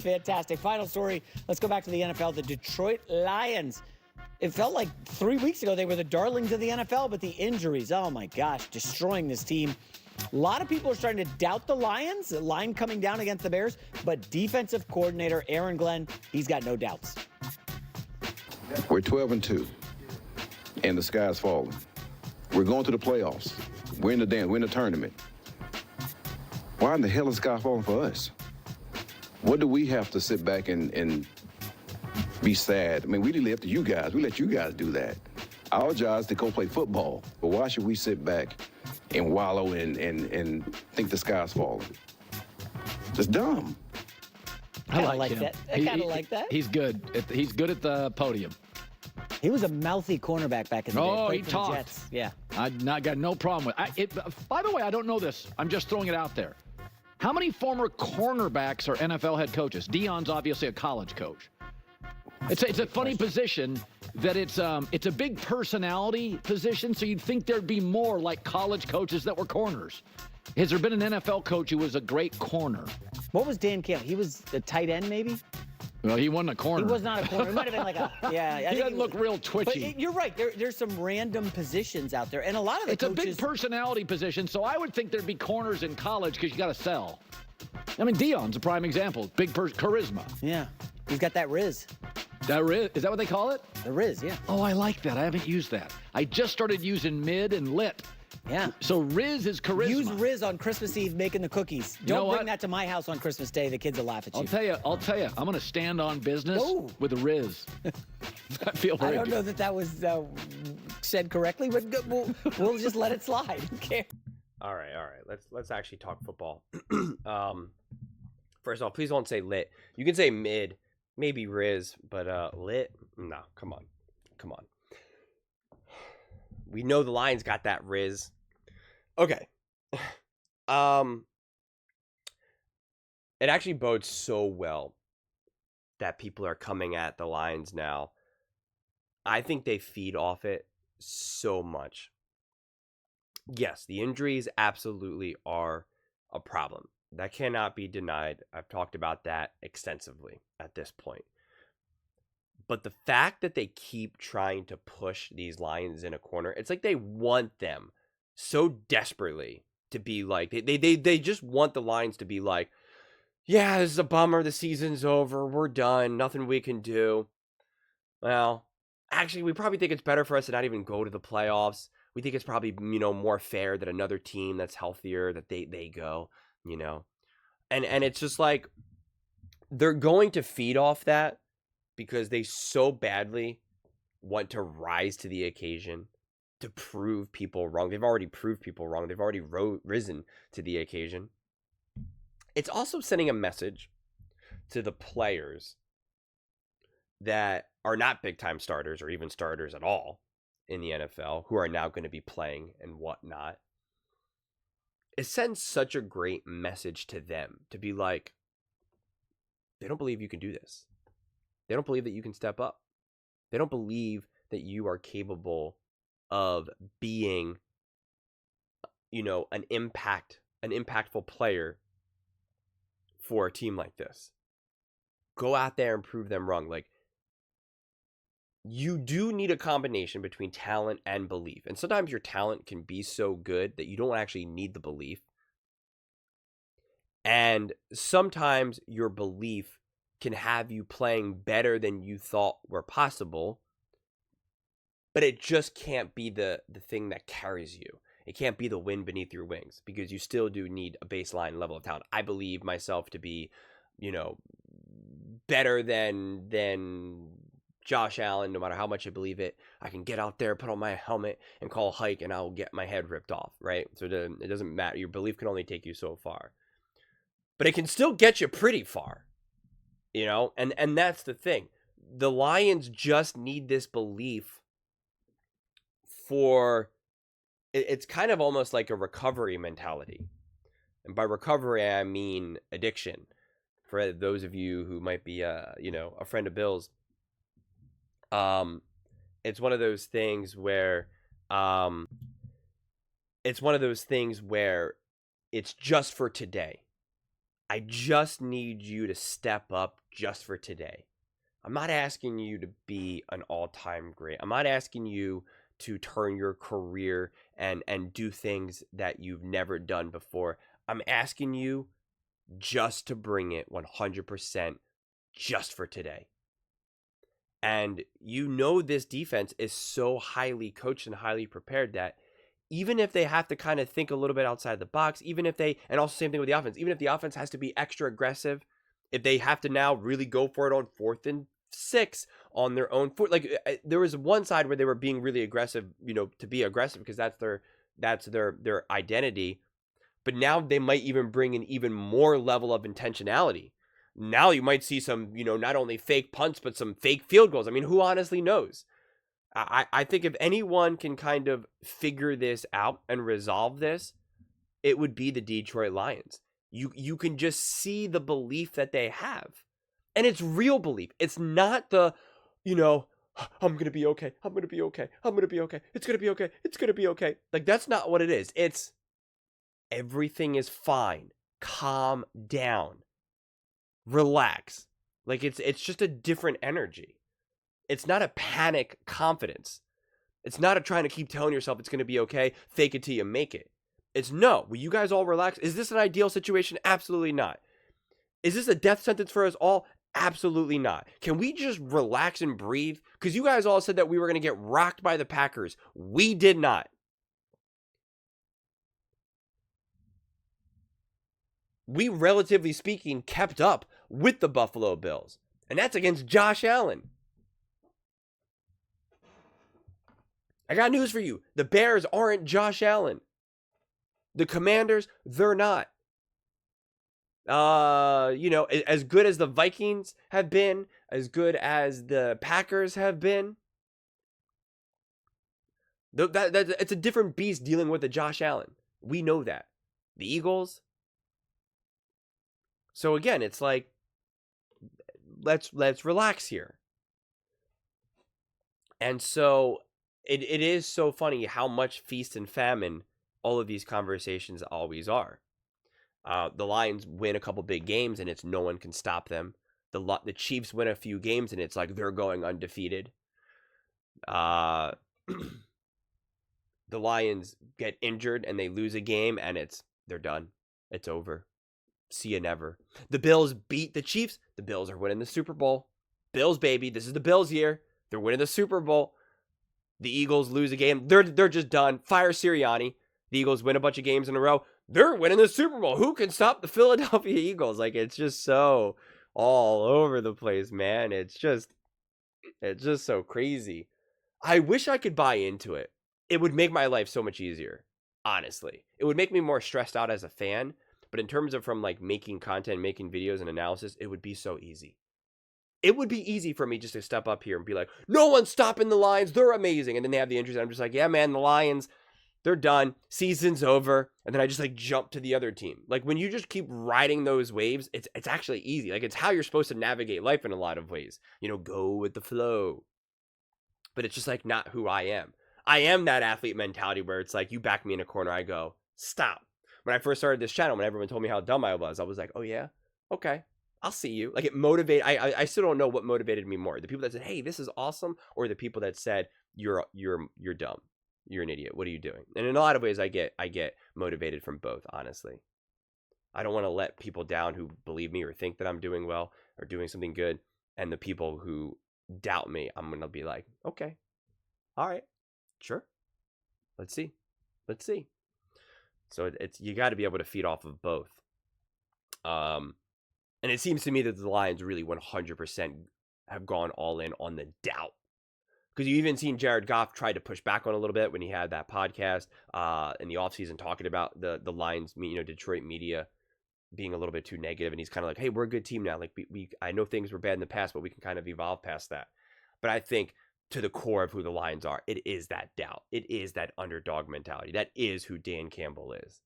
Fantastic. Final story. Let's go back to the NFL. The Detroit Lions. It felt like 3 weeks ago they were the darlings of the NFL, but the injuries, oh my gosh, destroying this team. A lot of people are starting to doubt the Lions, the line coming down against the Bears, but defensive coordinator Aaron Glenn, he's got no doubts. We're 12-2, and the sky's falling. We're going to the playoffs. We're in the dance. We're in the tournament. Why in the hell is the sky falling for us? What do we have to sit back and be sad? I mean, we leave it up to you guys. We let you guys do that. Our job is to go play football. But why should we sit back and wallow and think the sky's falling? It's dumb. I like that. I kind of like that. He's good. He's good at the podium. He was a mouthy cornerback back in the day. Oh, he Played for the talked. Jets. Yeah. I got no problem with it. By the way, I don't know this. I'm just throwing it out there. How many former cornerbacks are NFL head coaches? Deion's obviously a college coach. It's a funny position that it's a big personality position, so you'd think there'd be more like college coaches that were corners. Has there been an NFL coach who was a great corner? What was Dan Campbell? He was a tight end, maybe? Well, he wasn't a corner. He was not a corner. It might have been like a, yeah. He doesn't look real twitchy. But you're right. There's some random positions out there, and a lot of the coaches. It's a big personality position, so I would think there'd be corners in college because you got to sell. I mean, Deion's a prime example. Big charisma. Yeah. He's got that Riz. That Riz? Is that what they call it? The Riz, yeah. Oh, I like that. I haven't used that. I just started using mid and lit. Yeah. So Riz is charisma. Use Riz on Christmas Eve making the cookies. Don't bring that to my house on Christmas Day. The kids will laugh at you. I'll tell you. I'm going to stand on business with a Riz. I feel very I don't know that was said correctly, but we'll just let it slide. Who cares? All right. Let's actually talk football. First off, please don't say lit. You can say mid, maybe Riz, but lit? No, come on. We know the Lions got that Riz. Okay. It actually bodes so well that people are coming at the Lions now. I think they feed off it so much. Yes, the injuries absolutely are a problem. That cannot be denied. I've talked about that extensively at this point. But the fact that they keep trying to push these Lions in a corner, it's like they want them so desperately to be like, they just want the Lions to be like, yeah, this is a bummer. The season's over. We're done. Nothing we can do. Well, actually, we probably think it's better for us to not even go to the playoffs. We think it's probably, more fair that another team that's healthier, that they go, And it's just like, they're going to feed off that because they so badly want to rise to the occasion, to prove people wrong. They've already proved people wrong. They've already risen to the occasion. It's also sending a message to the players that are not big-time starters or even starters at all in the NFL, who are now going to be playing and whatnot. It sends such a great message to them to be like, they don't believe you can do this. They don't believe that you can step up. They don't believe that you are capable of being, an impactful player for a team like this. Go out there and prove them wrong. Like, you do need a combination between talent and belief. And sometimes your talent can be so good that you don't actually need the belief. And sometimes your belief can have you playing better than you thought were possible, but it just can't be the thing that carries you. It can't be the wind beneath your wings, because you still do need a baseline level of talent. I believe myself to be, better than Josh Allen, no matter how much I believe it. I can get out there, put on my helmet, and call a hike, and I'll get my head ripped off, right? So it doesn't matter. Your belief can only take you so far. But it can still get you pretty far, And that's the thing. The Lions just need this belief for... It's kind of almost like a recovery mentality. And by recovery, I mean addiction. For those of you who might be, a friend of Bill's, it's one of those things where, it's just for today. I just need you to step up just for today. I'm not asking you to be an all-time great. I'm not asking you to turn your career and do things that you've never done before. I'm asking you just to bring it 100% just for today. And you know this defense is so highly coached and highly prepared that even if they have to kind of think a little bit outside the box, even if they, and also same thing with the offense, even if the offense has to be extra aggressive, if they have to now really go for it on 4th and 6 on their own foot, like there was one side where they were being really aggressive, to be aggressive because that's their identity. But now they might even bring an even more level of intentionality. Now you might see some, not only fake punts, but some fake field goals. I mean, who honestly knows? I think if anyone can kind of figure this out and resolve this, it would be the Detroit Lions. You can just see the belief that they have. And it's real belief. It's not the, I'm going to be okay. I'm going to be okay. I'm going to be okay. It's going to be okay. It's going to be okay. Like, that's not what it is. It's everything is fine. Calm down. Relax. Like, it's just a different energy. It's not a panic confidence. It's not a trying to keep telling yourself it's going to be okay, fake it till you make it. It's no. Will you guys all relax? Is this an ideal situation? Absolutely not. Is this a death sentence for us all? Absolutely not. Can we just relax and breathe? Because you guys all said that we were going to get rocked by the Packers. We did not. We, relatively speaking, kept up with the Buffalo Bills. And that's against Josh Allen. I got news for you. The Bears aren't Josh Allen. The Commanders, they're not. As good as the Vikings have been, as good as the Packers have been, it's a different beast dealing with a Josh Allen. We know that. The Eagles. So again, it's like, let's relax here. And so it is so funny how much feast and famine all of these conversations always are. The Lions win a couple big games and it's no one can stop them. The Chiefs win a few games and it's like they're going undefeated. The Lions get injured and they lose a game and they're done. It's over. See you never. The Bills beat the Chiefs. The Bills are winning the Super Bowl. Bills, baby. This is the Bills year. They're winning the Super Bowl. The Eagles lose a game. They're just done. Fire Sirianni. The Eagles win a bunch of games in a row. They're winning the Super Bowl. Who can stop the Philadelphia Eagles? Like, it's just so all over the place, man. It's just so crazy. I wish I could buy into it. It would make my life so much easier, honestly. It would make me more stressed out as a fan. But in terms of from like making content, making videos and analysis, it would be so easy. It would be easy for me just to step up here and be like, no one's stopping the Lions. They're amazing. And then they have the injuries. And I'm just like, yeah, man, the Lions, they're done. Season's over. And then I just like jump to the other team. Like when you just keep riding those waves, it's actually easy. Like it's how you're supposed to navigate life in a lot of ways. Go with the flow. But it's just like not who I am. I am that athlete mentality where it's like you back me in a corner. I go, stop. When I first started this channel, when everyone told me how dumb I was like, oh yeah, okay, I'll see you. Like it motivated. I still don't know what motivated me more. The people that said, hey, this is awesome, or the people that said, you're dumb. You're an idiot. What are you doing? And in a lot of ways, I get motivated from both, honestly. I don't want to let people down who believe me or think that I'm doing well or doing something good. And the people who doubt me, I'm going to be like, okay, all right, sure. Let's see. So you got to be able to feed off of both. And it seems to me that the Lions really 100% have gone all in on the doubt. Because you even seen Jared Goff try to push back on a little bit when he had that podcast in the offseason talking about the Lions, Detroit media being a little bit too negative. And he's kind of like, hey, we're a good team now. Like I know things were bad in the past, but we can kind of evolve past that. But I think to the core of who the Lions are, it is that doubt. It is that underdog mentality. That is who Dan Campbell is.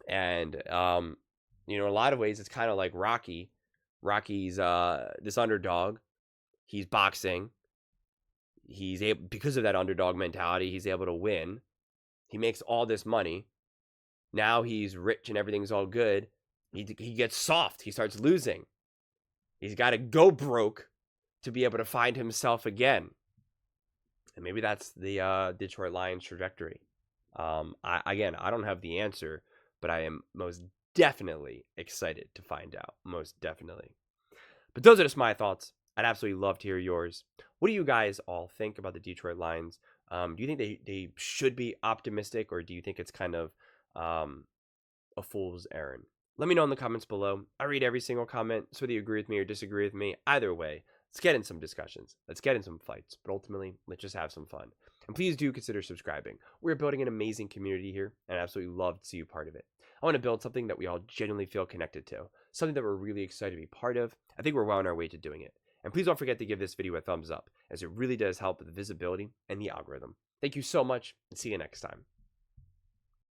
And, a lot of ways, it's kind of like Rocky. Rocky's this underdog. He's boxing. He's able, because of that underdog mentality, he's able to win. He makes all this money. Now he's rich and everything's all good. He gets soft. He starts losing. He's got to go broke to be able to find himself again. And maybe that's the Detroit Lions trajectory. I don't have the answer, but I am most definitely excited to find out. Most definitely. But those are just my thoughts. I'd absolutely love to hear yours. What do you guys all think about the Detroit Lions? Do you think they should be optimistic, or do you think it's kind of a fool's errand? Let me know in the comments below. I read every single comment, so whether you agree with me or disagree with me, either way, let's get in some discussions. Let's get in some fights. But ultimately, let's just have some fun. And please do consider subscribing. We're building an amazing community here, and I absolutely love to see you part of it. I want to build something that we all genuinely feel connected to, something that we're really excited to be part of. I think we're well on our way to doing it. And please don't forget to give this video a thumbs up, as it really does help with the visibility and the algorithm. Thank you so much, and see you next time.